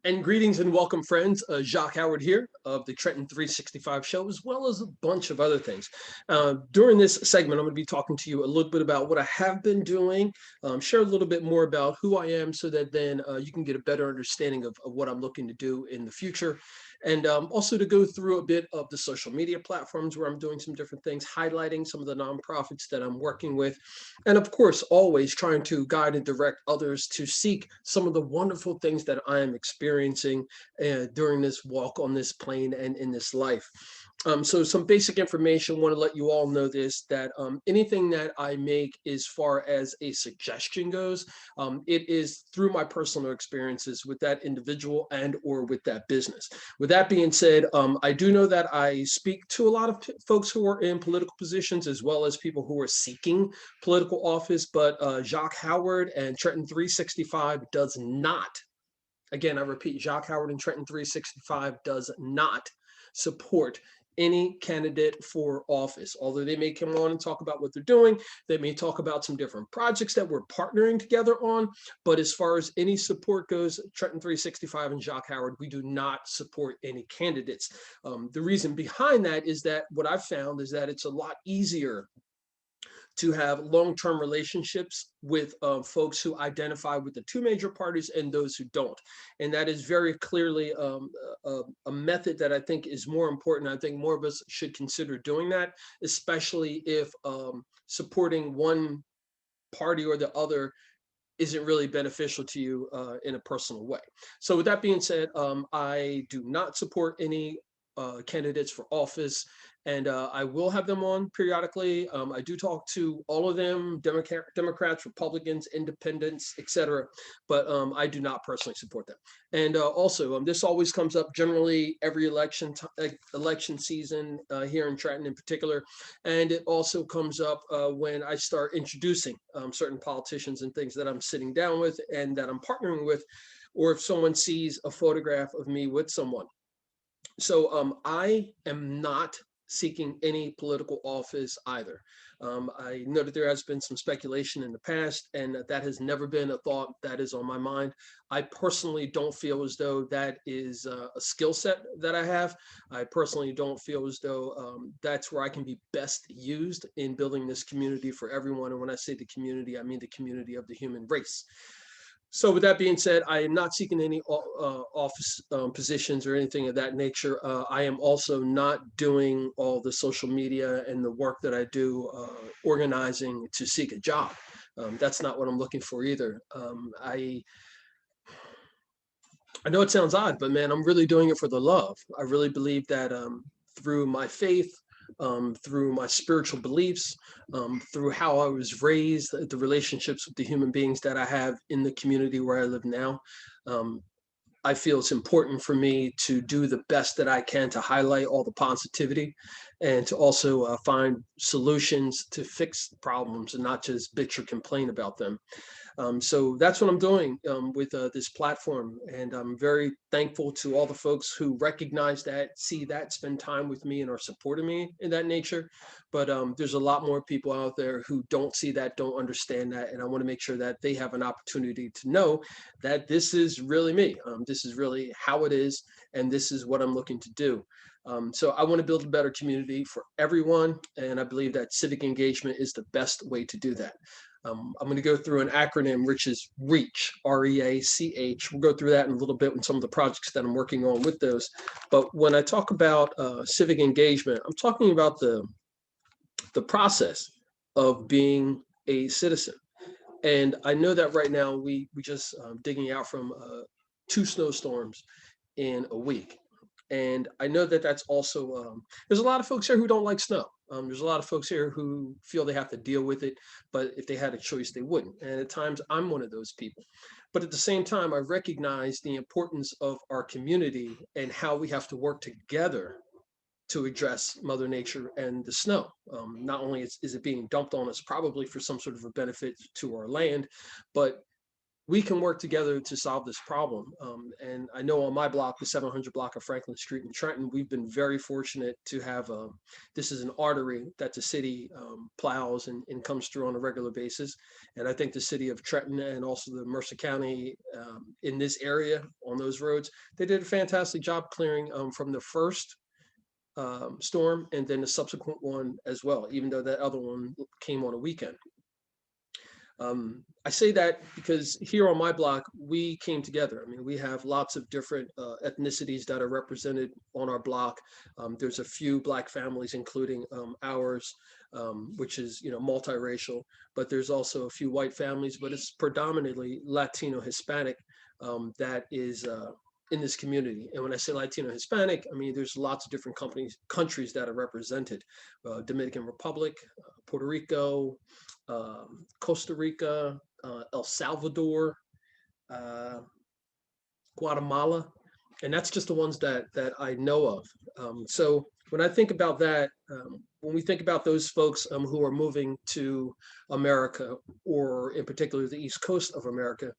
And greetings and welcome, friends. Jacque Howard here of the Trenton 365 show, as well as a bunch of other things. During this segment, I'm going to be talking to you a little bit about what I have been doing, share a little bit more about who I am so that then you can get a better understanding of what I'm looking to do in the future. And also to go through a bit of the social media platforms where I'm doing some different things, highlighting some of the nonprofits that I'm working with, and of course, always trying to guide and direct others to seek some of the wonderful things that I am experiencing during this walk on this plane and in this life. So some basic information, want to let you all know this, that anything that I make as far as a suggestion goes, it is through my personal experiences with that individual and or with that business. With that being said, I do know that I speak to a lot of folks who are in political positions as well as people who are seeking political office, but Jacque Howard and Trenton 365 does not, again, I repeat, Jacque Howard and Trenton 365 does not support any candidate for office. Although they may come on and talk about what they're doing, they may talk about some different projects that we're partnering together on. But as far as any support goes, Trenton 365 and Jacque Howard, we do not support any candidates. The reason behind that is that what I've found is that it's a lot easier to have long-term relationships with folks who identify with the two major parties and those who don't. And that is very clearly a method that I think is more important. I think more of us should consider doing that, especially if supporting one party or the other isn't really beneficial to you in a personal way. So with that being said, I do not support any candidates for office, and I will have them on periodically. I do talk to all of them, Democrats, Republicans, independents, etc., but I do not personally support them. And also, this always comes up generally every election season here in Trenton in particular, and it also comes up when I start introducing certain politicians and things that I'm sitting down with and that I'm partnering with, or if someone sees a photograph of me with someone. So I am not seeking any political office either. I know that there has been some speculation in the past, and that has never been a thought that is on my mind. I personally don't feel as though that is a skill set that I have. I personally don't feel as though that's where I can be best used in building this community for everyone. And when I say the community, I mean the community of the human race. So with that being said, I am not seeking any office positions or anything of that nature. I am also not doing all the social media and the work that I do organizing to seek a job. That's not what I'm looking for either. I know it sounds odd, but man, I'm really doing it for the love. I really believe that through my faith, through my spiritual beliefs, through how I was raised, the relationships with the human beings that I have in the community where I live now, um, I feel it's important for me to do the best that I can to highlight all the positivity and to also find solutions to fix problems and not just bitch or complain about them. So that's what I'm doing with this platform. And I'm very thankful to all the folks who recognize that, see that, spend time with me, and are supporting me in that nature. But there's a lot more people out there who don't see that, don't understand that. And I want to make sure that they have an opportunity to know that this is really me. This is really how it is. And this is what I'm looking to do. So I want to build a better community for everyone. And I believe that civic engagement is the best way to do that. I'm going to go through an acronym, which is R.E.A.C.H, R-E-A-C-H. We'll go through that in a little bit with some of the projects that I'm working on with those. But when I talk about civic engagement, I'm talking about the process of being a citizen. And I know that right now we just digging out from 2 snowstorms in a week. And I know that that's also, there's a lot of folks here who don't like snow. There's a lot of folks here who feel they have to deal with it, but if they had a choice, they wouldn't. And at times, I'm one of those people. But at the same time, I recognize the importance of our community and how we have to work together to address Mother Nature and the snow. Not only is it being dumped on us, probably for some sort of a benefit to our land, but we can work together to solve this problem. And I know on my block, the 700 block of Franklin Street in Trenton, we've been very fortunate to have this is an artery that the city plows and comes through on a regular basis. And I think the city of Trenton and also the Mercer County in this area on those roads, they did a fantastic job clearing from the first storm and then the subsequent one as well, even though that other one came on a weekend. I say that because here on my block, we came together. I mean, we have lots of different ethnicities that are represented on our block. There's a few Black families, including ours, which is, multiracial, but there's also a few white families, but it's predominantly Latino Hispanic that is in this community. And when I say Latino Hispanic, I mean, there's lots of different countries that are represented. Dominican Republic, Puerto Rico, Costa Rica, El Salvador, Guatemala, and that's just the ones that I know of. So when I think about that, when we think about those folks who are moving to America, or in particular the East Coast of America,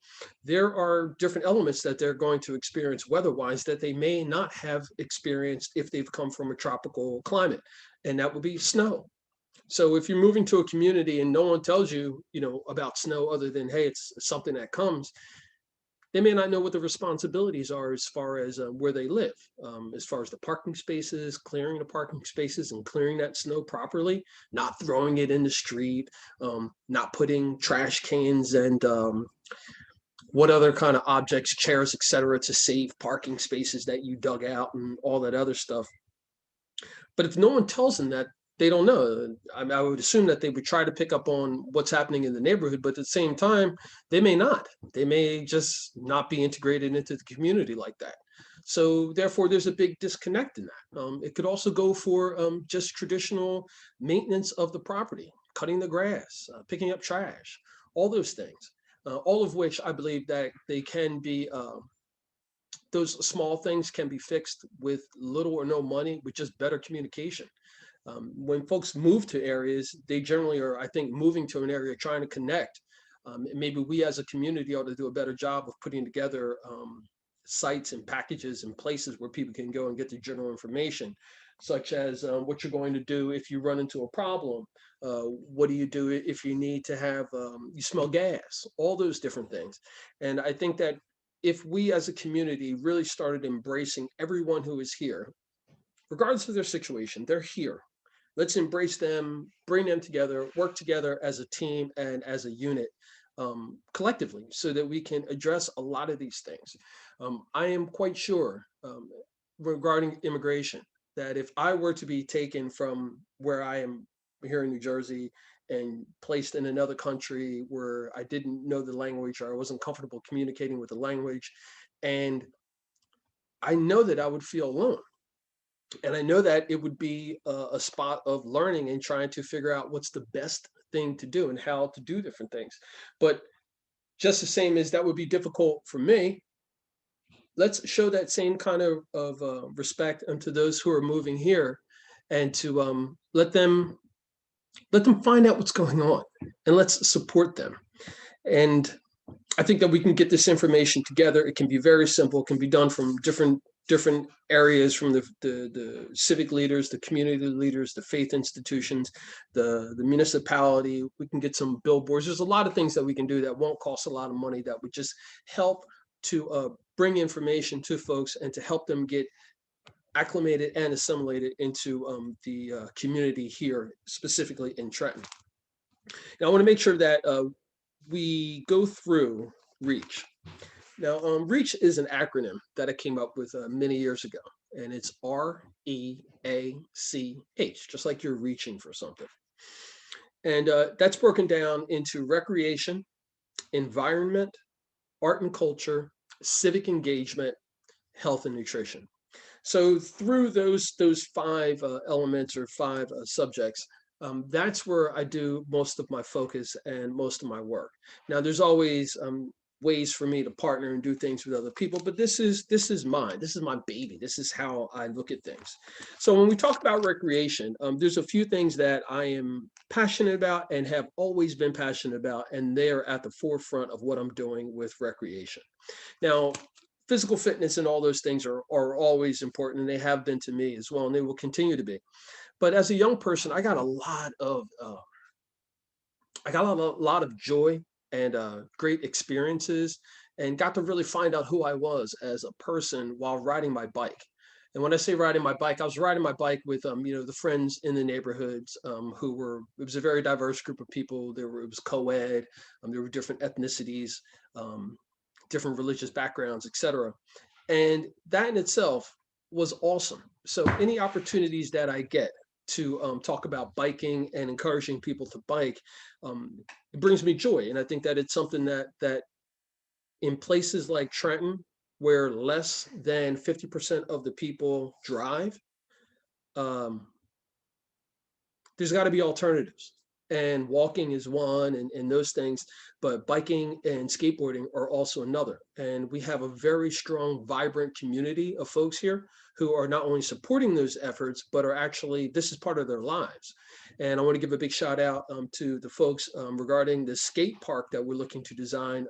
there are different elements that they're going to experience weather-wise that they may not have experienced if they've come from a tropical climate, and that would be snow. So if you're moving to a community and no one tells you, about snow other than, hey, it's something that comes, they may not know what the responsibilities are as far as where they live, as far as the parking spaces, clearing the parking spaces and clearing that snow properly, not throwing it in the street, not putting trash cans and what other kind of objects, chairs, etc., to save parking spaces that you dug out and all that other stuff. But if no one tells them that, they don't know. I would assume that they would try to pick up on what's happening in the neighborhood, but at the same time, they may not. They may just not be integrated into the community like that. So therefore, there's a big disconnect in that. It could also go for just traditional maintenance of the property, cutting the grass, picking up trash, all those things, all of which I believe that they can be those small things can be fixed with little or no money, with just better communication. When folks move to areas, they generally are, I think, moving to an area trying to connect. Maybe we as a community ought to do a better job of putting together sites and packages and places where people can go and get the general information, such as what you're going to do if you run into a problem. What do you do if you need to have, you smell gas, all those different things. And I think that if we as a community really started embracing everyone who is here, regardless of their situation, they're here. Let's embrace them, bring them together, work together as a team and as a unit collectively so that we can address a lot of these things. I am quite sure regarding immigration that if I were to be taken from where I am here in New Jersey and placed in another country where I didn't know the language or I wasn't comfortable communicating with the language, and I know that I would feel alone. And I know that it would be a spot of learning and trying to figure out what's the best thing to do and how to do different things. But just the same as that would be difficult for me, let's show that same kind of respect unto those who are moving here, and to let them find out what's going on, and let's support them. And I think that we can get this information together. It can be very simple. It can be done from different areas, from the civic leaders, the community leaders, the faith institutions, the municipality. We can get some billboards. There's a lot of things that we can do that won't cost a lot of money, that would just help to bring information to folks and to help them get acclimated and assimilated into the community here, specifically in Trenton. Now, I want to make sure that we go through R.E.A.C.H. Now, R.E.A.C.H is an acronym that I came up with many years ago, and it's R-E-A-C-H, just like you're reaching for something. And that's broken down into recreation, environment, art and culture, civic engagement, health and nutrition. So through those five elements or five subjects, that's where I do most of my focus and most of my work. Now, there's always ways for me to partner and do things with other people, but this is mine. This is my baby. This is how I look at things. So when we talk about recreation, there's a few things that I am passionate about and have always been passionate about, and they are at the forefront of what I'm doing with recreation. Now, physical fitness and all those things are always important, and they have been to me as well, and they will continue to be. But as a young person, I got a lot of joy and great experiences, and got to really find out who I was as a person while riding my bike. And when I say riding my bike, I was riding my bike with the friends in the neighborhoods who were. It was a very diverse group of people. It was co-ed. There were different ethnicities, um, different religious backgrounds, etc. And that in itself was awesome. So any opportunities that I get to talk about biking and encouraging people to bike, it brings me joy. And I think that it's something that in places like Trenton, where less than 50% of the people drive, um, there's got to be alternatives. And walking is one, and those things, but biking and skateboarding are also another. And we have a very strong, vibrant community of folks here who are not only supporting those efforts, but are actually, this is part of their lives. And I want to give a big shout out to the folks regarding the skate park that we're looking to design.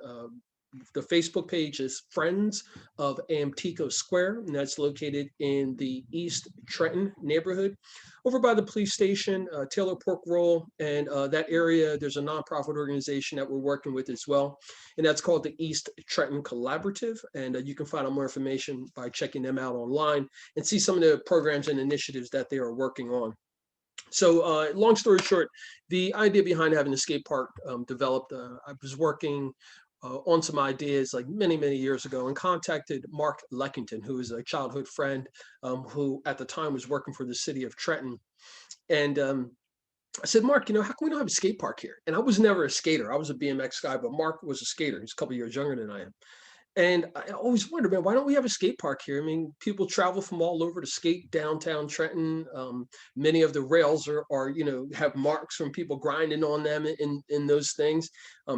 The Facebook page is Friends of Amtico Square, and that's located in the East Trenton neighborhood, over by the police station, Taylor Pork Roll, and that area. There's a nonprofit organization that we're working with as well, and that's called the East Trenton Collaborative. And you can find out more information by checking them out online and see some of the programs and initiatives that they are working on. So long story short, the idea behind having a skate park developed. I was working on some ideas like many years ago, and contacted Mark Leckington, who is a childhood friend, who at the time was working for the city of Trenton. And I said, Mark, how come we don't have a skate park here? And I was never a skater. I was a BMX guy, but Mark was a skater. He's a couple years younger than I am. And I always wondered, man, why don't we have a skate park here? I mean, people travel from all over to skate downtown Trenton. Many of the rails have marks from people grinding on them in those things.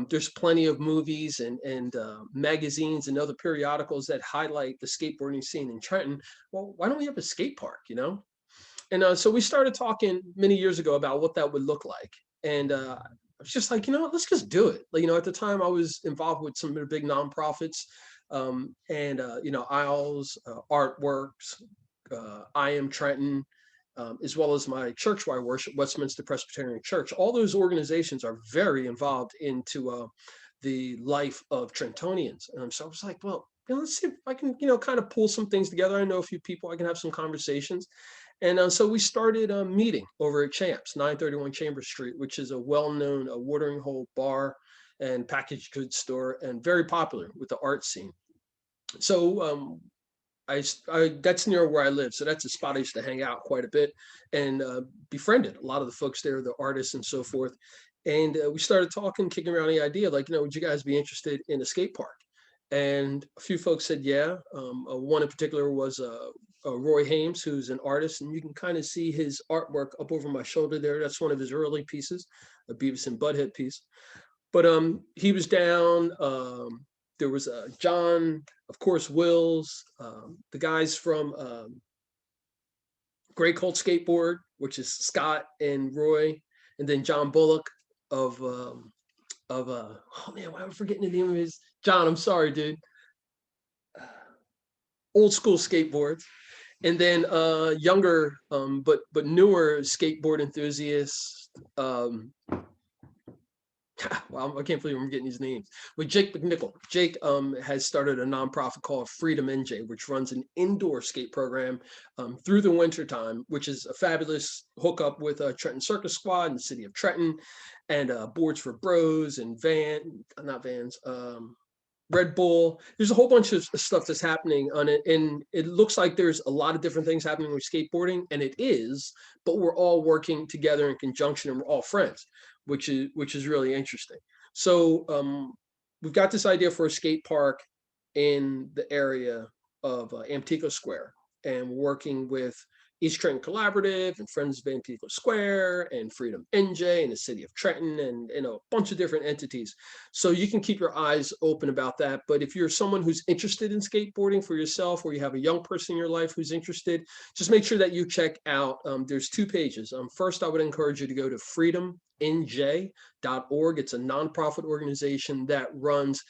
There's plenty of movies and magazines and other periodicals that highlight the skateboarding scene in Trenton. Well, why don't we have a skate park? And so we started talking many years ago about what that would look like. And I was just like, let's just do it. At the time I was involved with some of the big nonprofits, Isles, Artworks, I Am Trenton, as well as my church where I worship, Westminster Presbyterian Church. All those organizations are very involved into the life of Trentonians. So I was like, well, let's see if I can, kind of pull some things together. I know a few people, I can have some conversations. And so we started a meeting over at Champs, 931 Chambers Street, which is a well-known watering hole bar and packaged goods store, and very popular with the art scene. So that's near where I live. So that's a spot I used to hang out quite a bit, and befriended a lot of the folks there, the artists and so forth. And we started talking, kicking around the idea, like, would you guys be interested in a skate park? And a few folks said, yeah. One in particular was Roy Hames, who's an artist, and you can kind of see his artwork up over my shoulder there. That's one of his early pieces, a Beavis and Butthead piece. But he was down. There was John, of course, Wills, the guys from Grey Colt Skateboard, which is Scott and Roy, and then John Bullock of oh man, why am I forgetting the name of his? John, I'm sorry, dude. Old school skateboards, and then younger but newer skateboard enthusiasts. Well, I can't believe I'm getting these names. But Jake McNichol. Jake has started a nonprofit called Freedom NJ, which runs an indoor skate program through the wintertime, which is a fabulous hookup with Trenton Circus Squad in the city of Trenton, and Boards for Bros and Red Bull. There's a whole bunch of stuff that's happening on it, and it looks like there's a lot of different things happening with skateboarding, and it is, but we're all working together in conjunction, and we're all friends, which is really interesting. So we've got this idea for a skate park in the area of Amtico Square, and working with East Trenton Collaborative and Friends of Van Pico Square and Freedom NJ and the city of Trenton and a bunch of different entities. So you can keep your eyes open about that. But if you're someone who's interested in skateboarding for yourself, or you have a young person in your life who's interested, just make sure that you check out, there's 2 pages. First, I would encourage you to go to freedomnj.org. It's a nonprofit organization that runs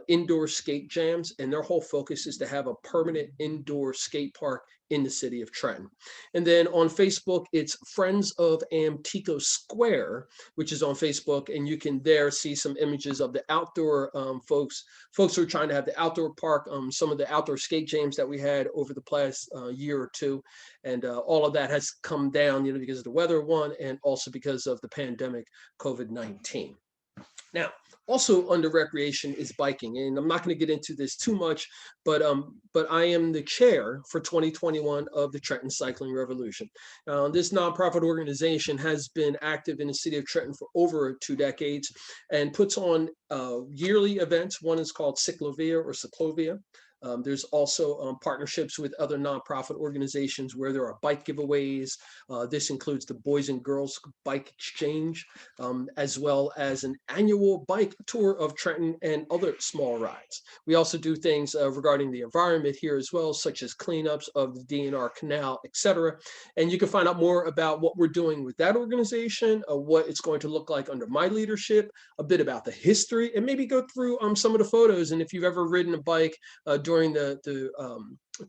indoor skate jams, and their whole focus is to have a permanent indoor skate park in the city of Trenton. And then on Facebook, it's Friends of Amtico Square, which is on Facebook, and you can there see some images of the outdoor folks who are trying to have the outdoor park, some of the outdoor skate jams that we had over the past year or two, and all of that has come down, because of the weather, one, and also because of the pandemic, COVID-19. Now, also under recreation is biking, and I'm not going to get into this too much, but I am the chair for 2021 of the Trenton Cycling Revolution. This nonprofit organization has been active in the city of Trenton for over 2 decades and puts on yearly events. One is called Cyclovia. There's also partnerships with other nonprofit organizations where there are bike giveaways. This includes the Boys and Girls Bike Exchange, as well as an annual bike tour of Trenton and other small rides. We also do things regarding the environment here as well, such as cleanups of the DNR Canal, etc. And you can find out more about what we're doing with that organization, what it's going to look like under my leadership, a bit about the history, and maybe go through some of the photos. And if you've ever ridden a bike during the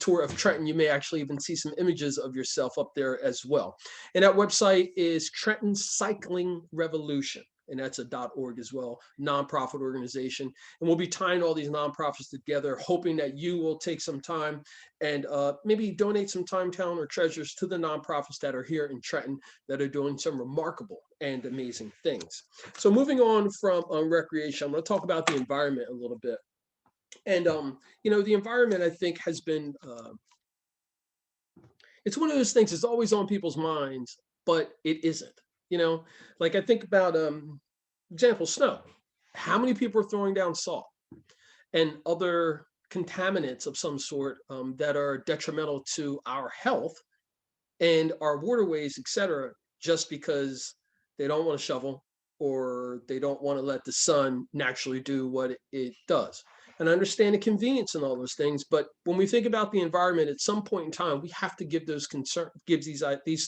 tour of Trenton, you may actually even see some images of yourself up there as well. And that website is Trenton Cycling Revolution, and that's a .org as well, nonprofit organization. And we'll be tying all these nonprofits together, hoping that you will take some time and maybe donate some time, talent, or treasures to the nonprofits that are here in Trenton that are doing some remarkable and amazing things. So moving on from recreation, I'm going to talk about the environment a little bit. And, the environment, I think, has been, it's one of those things that's always on people's minds, but it isn't, like I think about, example, snow. How many people are throwing down salt and other contaminants of some sort that are detrimental to our health and our waterways, et cetera, just because they don't want to shovel or they don't want to let the sun naturally do what it does. And I understand the convenience and all those things, but when we think about the environment, at some point in time, we have to give these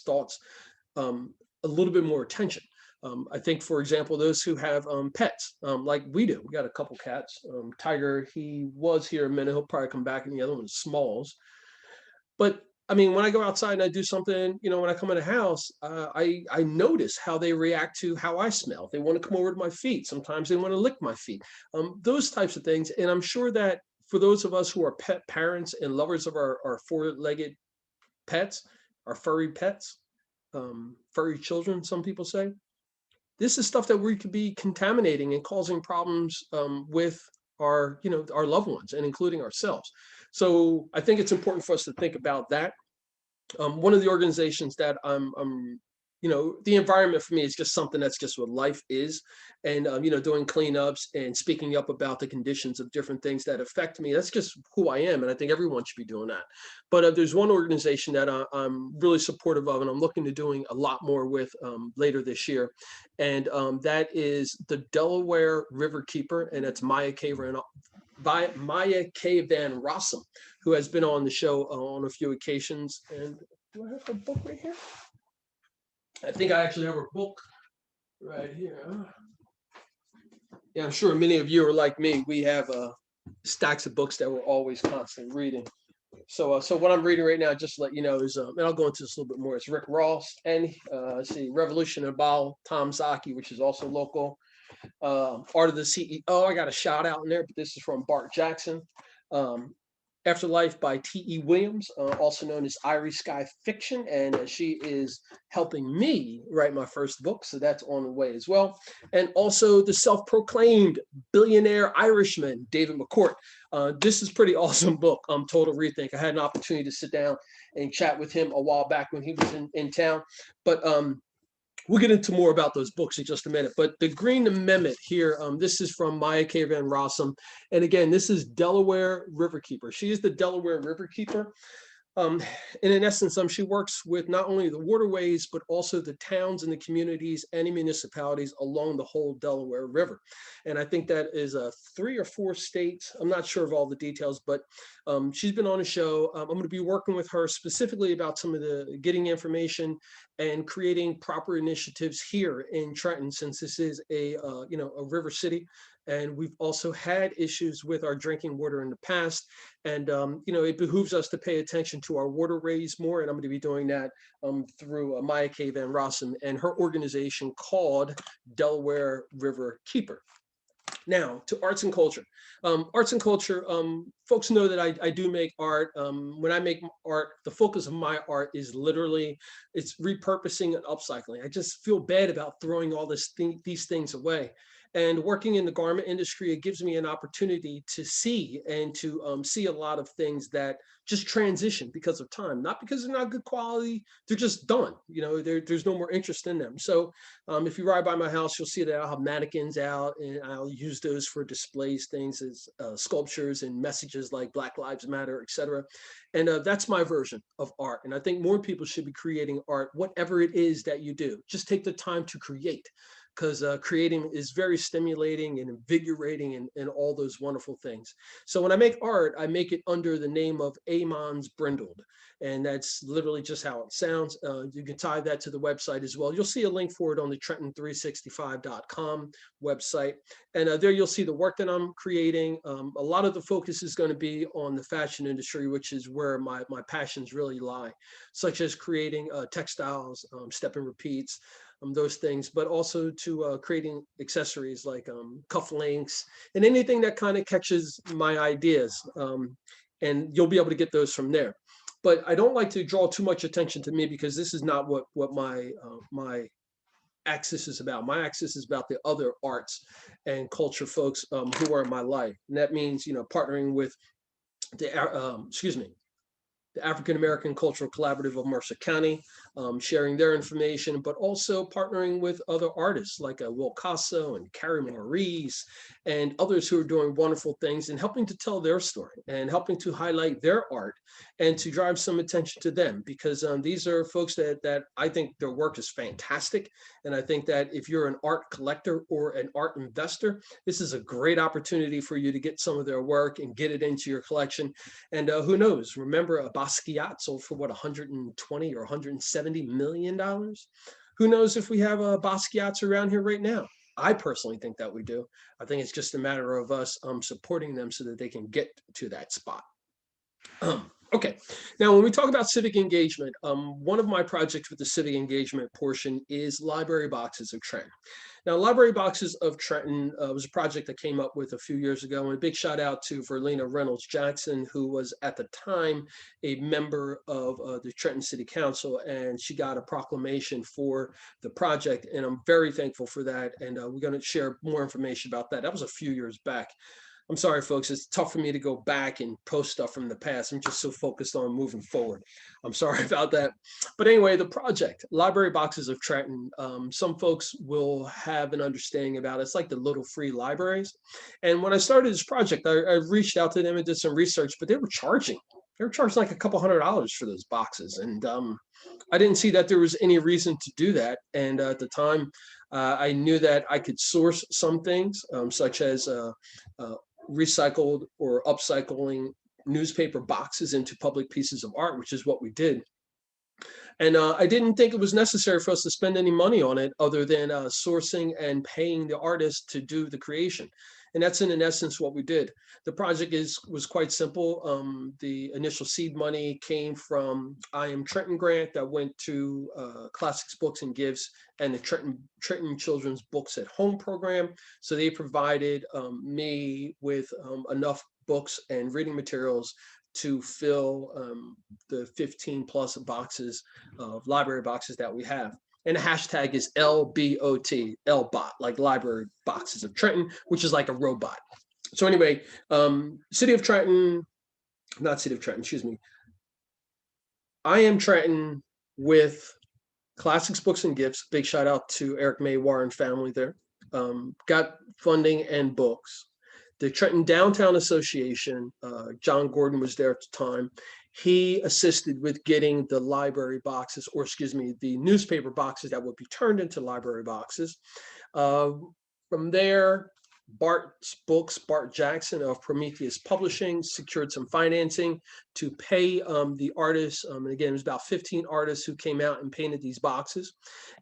thoughts a little bit more attention. I think, for example, those who have pets, like we do. We got a couple cats. Tiger, he was here a minute. He'll probably come back, and the other one is Smalls. But I mean, when I go outside and I do something, when I come in the house, I notice how they react to how I smell. They want to come over to my feet. Sometimes they want to lick my feet. Those types of things. And I'm sure that for those of us who are pet parents and lovers of our 4-legged pets, our furry pets, furry children, some people say, this is stuff that we could be contaminating and causing problems with our loved ones, and including ourselves. So I think it's important for us to think about that. One of the organizations that the environment for me is just something that's just what life is. And, doing cleanups and speaking up about the conditions of different things that affect me. That's just who I am. And I think everyone should be doing that. But there's one organization that I'm really supportive of, and I'm looking to doing a lot more with later this year. And that is the Delaware Riverkeeper, and that's Maya K. Van Rossum, who has been on the show on a few occasions. And do I have her book right here? I think I actually have her book right here. Yeah, I'm sure many of you are like me. We have stacks of books that we're always constantly reading. So what I'm reading right now, just to let you know, is, and I'll go into this a little bit more, it's Rick Ross, and Revolution and Ball, Tom Zaki, which is also local. Art of the CEO, I got a shout out in there, but this is from Bart Jackson. Afterlife by T.E. Williams, also known as Irie Sky Fiction, and she is helping me write my first book, so that's on the way as well. And also the self-proclaimed billionaire Irishman, David McCourt. This is a pretty awesome book, Total Rethink. I had an opportunity to sit down and chat with him a while back when he was in town, but we'll get into more about those books in just a minute. But the Green Amendment here, this is from Maya K. Van Rossum. And again, this is Delaware Riverkeeper. She is the Delaware Riverkeeper. Um, and in essence, she works with not only the waterways, but also the towns and the communities and the municipalities along the whole Delaware River. And I think that is 3 or 4 states. I'm not sure of all the details, but she's been on a show. I'm going to be working with her specifically about some of the getting information and creating proper initiatives here in Trenton, since this is a a river city, and we've also had issues with our drinking water in the past. And it behooves us to pay attention to our waterways more. And I'm going to be doing that through Maya K. Van Rossum and her organization called Delaware River Keeper. Now to arts and culture. Arts and culture, folks know that I do make art. When I make art, the focus of my art is literally, it's repurposing and upcycling. I just feel bad about throwing all these things away. And working in the garment industry, it gives me an opportunity to see and to see a lot of things that just transition because of time, not because they're not good quality, they're just done. There's no more interest in them. So if you ride by my house, you'll see that I'll have mannequins out, and I'll use those for displays, things as sculptures and messages like Black Lives Matter, etc. And that's my version of art. And I think more people should be creating art, whatever it is that you do. Just take the time to create, because creating is very stimulating and invigorating, and all those wonderful things. So when I make art, I make it under the name of Amon's Brindled. And that's literally just how it sounds. You can tie that to the website as well. You'll see a link for it on the Trenton365.com website. And there you'll see the work that I'm creating. A lot of the focus is going to be on the fashion industry, which is where my passions really lie, such as creating textiles, step and repeats, those things, but also to creating accessories like cufflinks and anything that kind of catches my ideas. And you'll be able to get those from there. But I don't like to draw too much attention to me, because this is not what my axis is about. My axis is about the other arts and culture folks who are in my life. And that means, partnering with the African American Cultural Collaborative of Mercer County, sharing their information, but also partnering with other artists like Will Casso and Carrie Maurice and others who are doing wonderful things, and helping to tell their story and helping to highlight their art and to drive some attention to them, because these are folks that I think their work is fantastic. And I think that if you're an art collector or an art investor, this is a great opportunity for you to get some of their work and get it into your collection. And who knows, remember a Basquiat sold for what, 120 or 170 million dollars? Who knows if we have Basquiats around here right now? I personally think that we do. I think it's just a matter of us supporting them so that they can get to that spot. Okay, now when we talk about civic engagement, one of my projects with the civic engagement portion is Library Boxes of Trenton. Now, Library Boxes of Trenton was a project that came up with a few years ago, and a big shout out to Verlena Reynolds Jackson, who was at the time a member of the Trenton City Council, and she got a proclamation for the project, and I'm very thankful for that, and we're going to share more information about that. That was a few years back. I'm sorry, folks. It's tough for me to go back and post stuff from the past. I'm just so focused on moving forward. I'm sorry about that. But anyway, the project, Library Boxes of Trenton, some folks will have an understanding about it. It's like the little free libraries. And when I started this project, I reached out to them and did some research, but they were charging. They were charging like a couple $100 for those boxes. And I didn't see that there was any reason to do that. And at the time, I knew that I could source some things, such as recycled or upcycling newspaper boxes into public pieces of art, which is what we did. And I didn't think it was necessary for us to spend any money on it other than sourcing and paying the artist to do the creation. And that's in essence what we did. The project was quite simple. The initial seed money came from I Am Trenton grant that went to Classics Books and Gifts and the Trenton Children's Books at Home program. So they provided me with enough books and reading materials to fill the 15 plus boxes of library boxes that we have. And the hashtag is LBOT, LBOT, like Library Boxes of Trenton, which is like a robot. So anyway, City of Trenton, not City of Trenton, excuse me. I Am Trenton with Classics Books and Gifts. Big shout out to Eric Maywar and family there. Got funding and books. The Trenton Downtown Association, John Gordon was there at the time. He assisted with getting the library boxes, or excuse me, the newspaper boxes that would be turned into library boxes. Uh, from there, Bart Jackson of Prometheus Publishing secured some financing to pay the artists. And again, it was about 15 artists who came out and painted these boxes.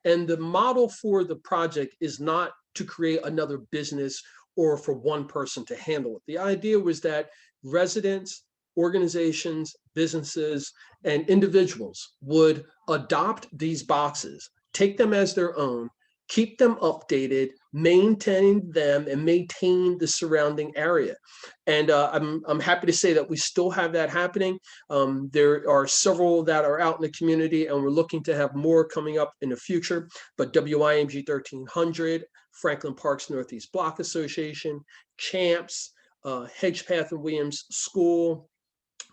And the model for the project is not to create another business or for one person to handle it. The idea was that residents, organizations, businesses, and individuals would adopt these boxes, take them as their own, keep them updated, maintain them, and maintain the surrounding area. And I'm happy to say that we still have that happening. There are several that are out in the community, and we're looking to have more coming up in the future. But WIMG 1300, Franklin Parks Northeast Block Association, Champs, Hedgepath and Williams School,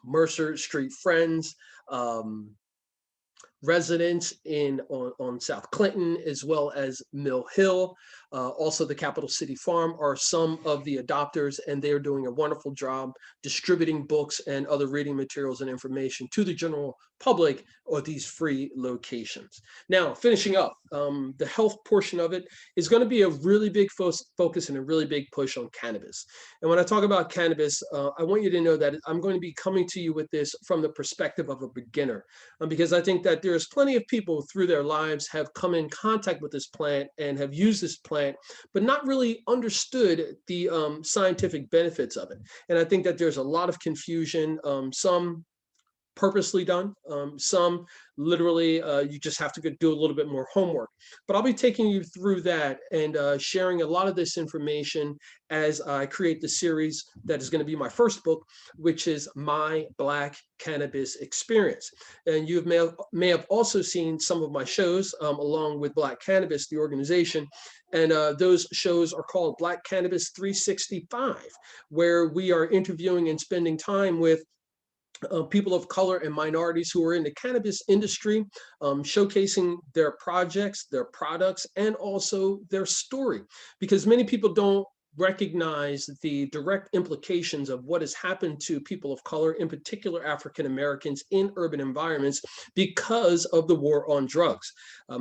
Mercer Street Friends, residents on South Clinton, as well as Mill Hill. Also, the Capital City Farm are some of the adopters, and they are doing a wonderful job distributing books and other reading materials and information to the general public or these free locations. Now, finishing up, the health portion of it is going to be a really big focus and a really big push on cannabis. And when I talk about cannabis, I want you to know that I'm going to be coming to you with this from the perspective of a beginner, because I think that there's plenty of people through their lives have come in contact with this plant and have used this plant, but not really understood the scientific benefits of it. And I think that there's a lot of confusion, some purposely done, some literally you just have to do a little bit more homework. But I'll be taking you through that and sharing a lot of this information as I create the series that is going to be my first book, which is My Black Cannabis Experience. And you may have also seen some of my shows along with Black Cannabis, the organization. And those shows are called Black Cannabis 365, where we are interviewing and spending time with people of color and minorities who are in the cannabis industry, showcasing their projects, their products, and also their story. Because many people don't recognize the direct implications of what has happened to people of color, in particular African Americans, in urban environments because of the war on drugs.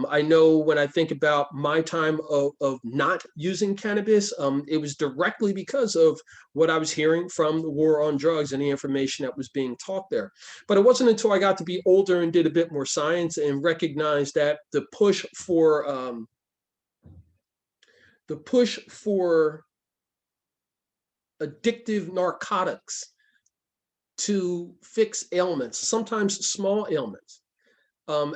I know when I think about my time of not using cannabis, it was directly because of what I was hearing from the war on drugs and the information that was being taught there. But it wasn't until I got to be older and did a bit more science and recognized that the push for addictive narcotics to fix ailments, sometimes small ailments,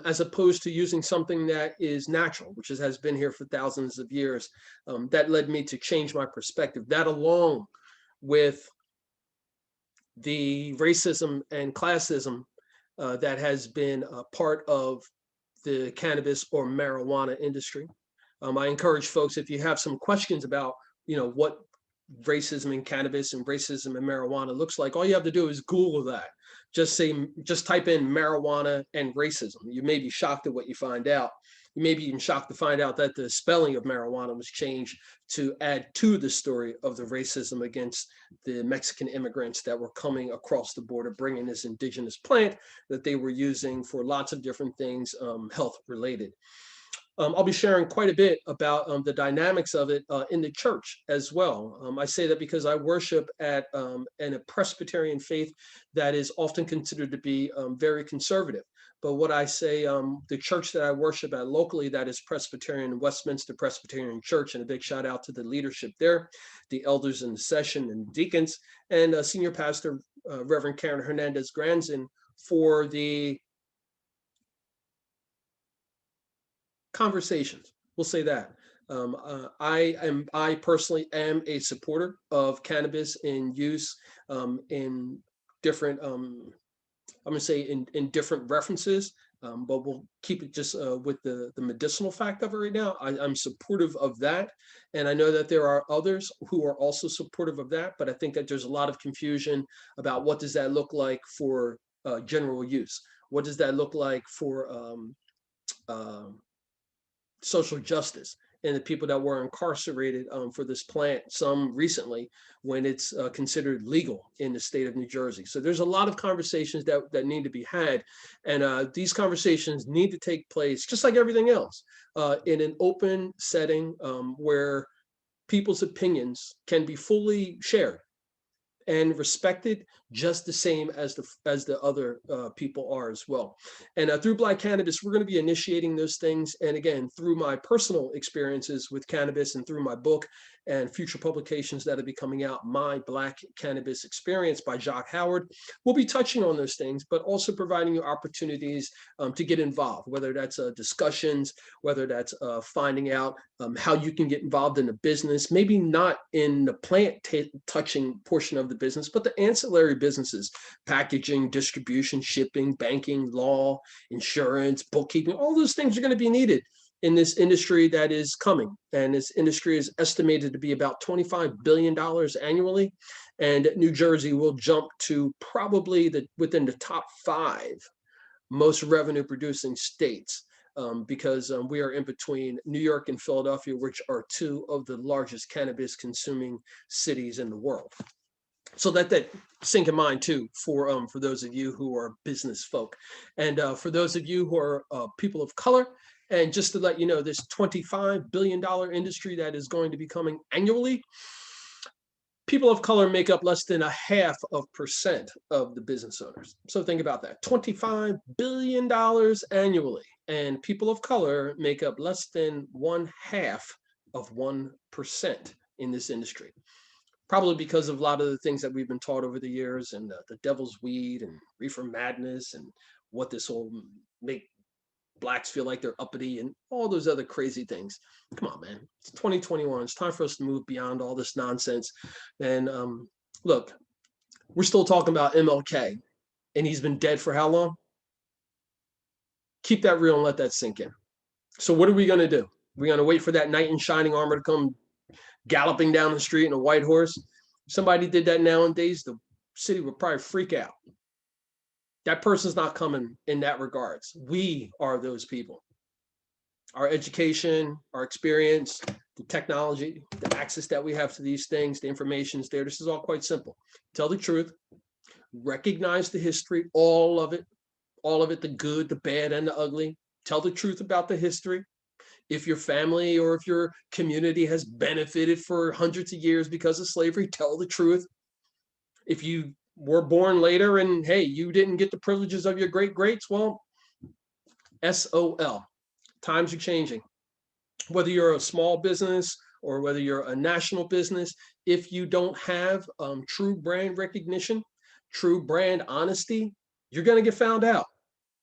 as opposed to using something that is natural, which has been here for thousands of years. That led me to change my perspective. That, along with the racism and classism that has been a part of the cannabis or marijuana industry. I encourage folks, if you have some questions about, what racism in cannabis and racism in marijuana looks like, all you have to do is Google that. Just type in marijuana and racism. You may be shocked at what you find out. You may be even shocked to find out that the spelling of marijuana was changed to add to the story of the racism against the Mexican immigrants that were coming across the border, bringing this indigenous plant that they were using for lots of different things, health related. I'll be sharing quite a bit about the dynamics of it in the church as well. I say that because I worship at a Presbyterian faith that is often considered to be very conservative. But what I say, the church that I worship at locally, that is Presbyterian, Westminster Presbyterian Church, and a big shout out to the leadership there, the elders in the session and deacons, and Senior Pastor Reverend Karen Hernandez Granzin for the conversations. We'll say that. I personally am a supporter of cannabis in use in different, I'm going to say in different references, but we'll keep it just with the medicinal fact of it right now. I'm supportive of that. And I know that there are others who are also supportive of that, but I think that there's a lot of confusion about what does that look like for general use? What does that look like for social justice and the people that were incarcerated for this plant, some recently, when it's considered legal in the state of New Jersey. So there's a lot of conversations that need to be had, and these conversations need to take place, just like everything else, in an open setting where people's opinions can be fully shared and respected just the same as the other people are as well. And through Black Cannabis, we're going to be initiating those things. And again, through my personal experiences with cannabis and through my book and future publications that'll be coming out, My Black Cannabis Experience by Jacque Howard, we'll be touching on those things, but also providing you opportunities to get involved, whether that's discussions, whether that's finding out how you can get involved in the business, maybe not in the plant touching portion of the business, but the ancillary businesses, packaging, distribution, shipping, banking, law, insurance, bookkeeping, all those things are going to be needed in this industry that is coming. And this industry is estimated to be about $25 billion annually. And New Jersey will jump to probably within the top 5 most revenue producing states, because we are in between New York and Philadelphia, which are 2 of the largest cannabis consuming cities in the world. So that sink in mind too for those of you who are business folk, and for those of you who are people of color. And just to let you know, this $25 billion industry that is going to be coming annually, people of color make up less than 0.5% of the business owners. So think about that, $25 billion annually, and people of color make up less than 0.5% in this industry. Probably because of a lot of the things that we've been taught over the years, and the devil's weed and reefer madness, and what this will make blacks feel like they're uppity and all those other crazy things. Come on, man. It's 2021. It's time for us to move beyond all this nonsense. And look, we're still talking about MLK, and he's been dead for how long? Keep that real and let that sink in. So what are we going to do? We're going to wait for that knight in shining armor to come galloping down the street in a white horse. If somebody did that nowadays, the city would probably freak out. That person's not coming in that regards. We are those people. Our education, our experience, the technology, the access that we have to these things, the information is there. This is all quite simple. Tell the truth, recognize the history, all of it, the good, the bad, and the ugly. Tell the truth about the history. If your family or if your community has benefited for hundreds of years because of slavery, tell the truth. If you were born later and, hey, you didn't get the privileges of your great-greats, well, SOL. Times are changing. Whether you're a small business or whether you're a national business, if you don't have true brand recognition, true brand honesty, you're going to get found out.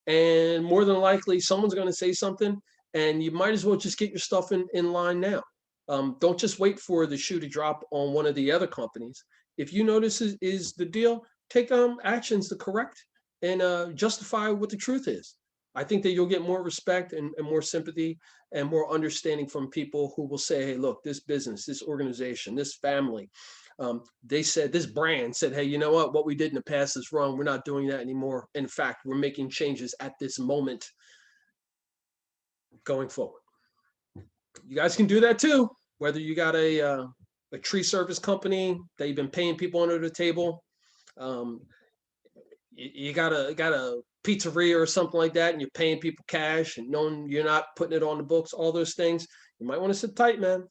And more than likely, someone's going to say something, and you might as well just get your stuff in line now. Don't just wait for the shoe to drop on one of the other companies. If you know this is the deal, take actions to correct and justify what the truth is. I think that you'll get more respect and more sympathy and more understanding from people who will say, hey, look, this business, this organization, this family, they said, this brand said, hey, you know what we did in the past is wrong. We're not doing that anymore. In fact, we're making changes at this moment going forward. You guys can do that too. Whether you got a tree service company that you've been paying people under the table, you got a pizzeria or something like that, and you're paying people cash and knowing you're not putting it on the books, all those things, you might want to sit tight, man.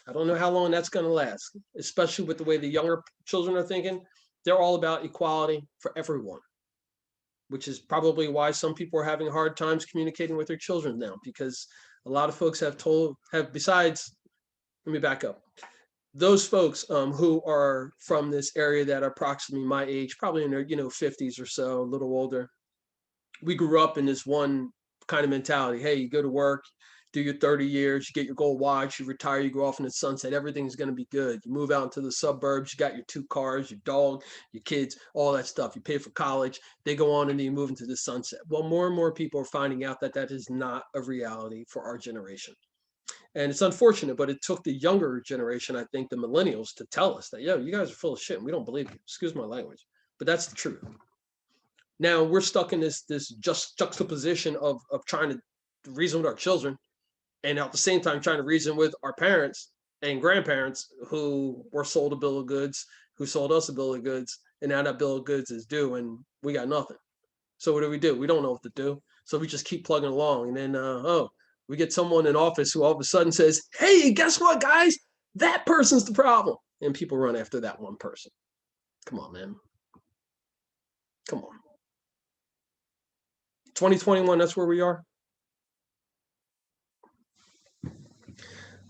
I don't know how long that's going to last, especially with the way the younger children are thinking. They're all about equality for everyone, which is probably why some people are having hard times communicating with their children now, because a lot of folks besides, let me back up. Those folks who are from this area that are approximately my age, probably in their 50s or so, a little older, we grew up in this one kind of mentality. Hey, you go to work, do your 30 years, you get your gold watch, you retire, you go off in the sunset, everything's going to be good. You move out into the suburbs, you got your 2 cars, your dog, your kids, all that stuff. You pay for college, they go on and then you move into the sunset. Well, more and more people are finding out that that is not a reality for our generation. And it's unfortunate, but it took the younger generation, I think the millennials, to tell us that, yo, you guys are full of shit and we don't believe you. Excuse my language, but that's the truth. Now we're stuck in this just juxtaposition of trying to reason with our children. and at the same time trying to reason with our parents and grandparents who were sold a bill of goods, who sold us a bill of goods, and now that bill of goods is due and we got nothing. So what do? We don't know what to do. So we just keep plugging along, and then we get someone in office who all of a sudden says, "Hey, guess what, guys? That person's the problem," and people run after that one person. Come on, man. Come on. 2021. That's where we are.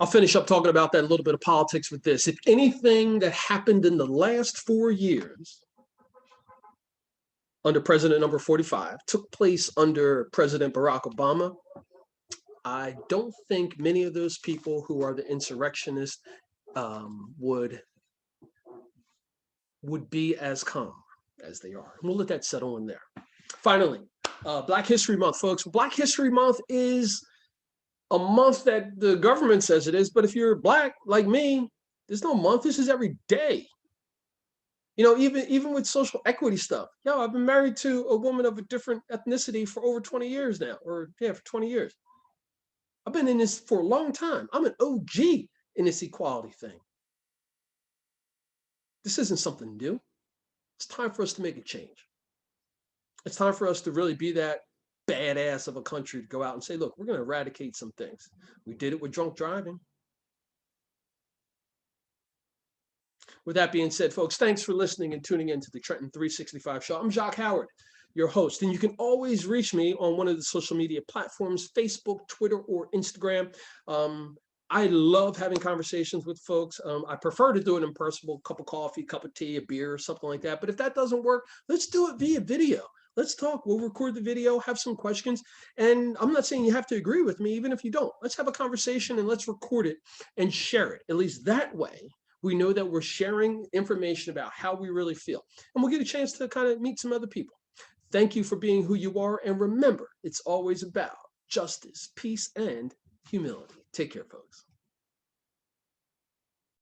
I'll finish up talking about that a little bit of politics with this. If anything that happened in the last 4 years under President number 45 took place under President Barack Obama, I don't think many of those people who are the insurrectionists would be as calm as they are. We'll let that settle in there. Finally, Black History Month, folks. Black History Month is a month that the government says it is, but if you're Black like me, there's no month. This is every day. You know, even with social equity stuff. Yo, I've been married to a woman of a different ethnicity for over 20 years now, or yeah, for 20 years. I've been in this for a long time. I'm an OG in this equality thing. This isn't something new. It's time for us to make a change. It's time for us to really be that badass of a country to go out and say, look, we're going to eradicate some things. We did it with drunk driving. With that being said, folks, thanks for listening and tuning in to the Trenton 365 show. I'm Jacque Howard, your host, and you can always reach me on one of the social media platforms, Facebook, Twitter, or Instagram. I love having conversations with folks. I prefer to do it in person, a cup of coffee, cup of tea, a beer, something like that. But if that doesn't work, let's do it via video. Let's talk. We'll record the video, have some questions. And I'm not saying you have to agree with me, even if you don't. Let's have a conversation and let's record it and share it. At least that way, we know that we're sharing information about how we really feel. And we'll get a chance to kind of meet some other people. Thank you for being who you are. And remember, it's always about justice, peace, and humility. Take care, folks.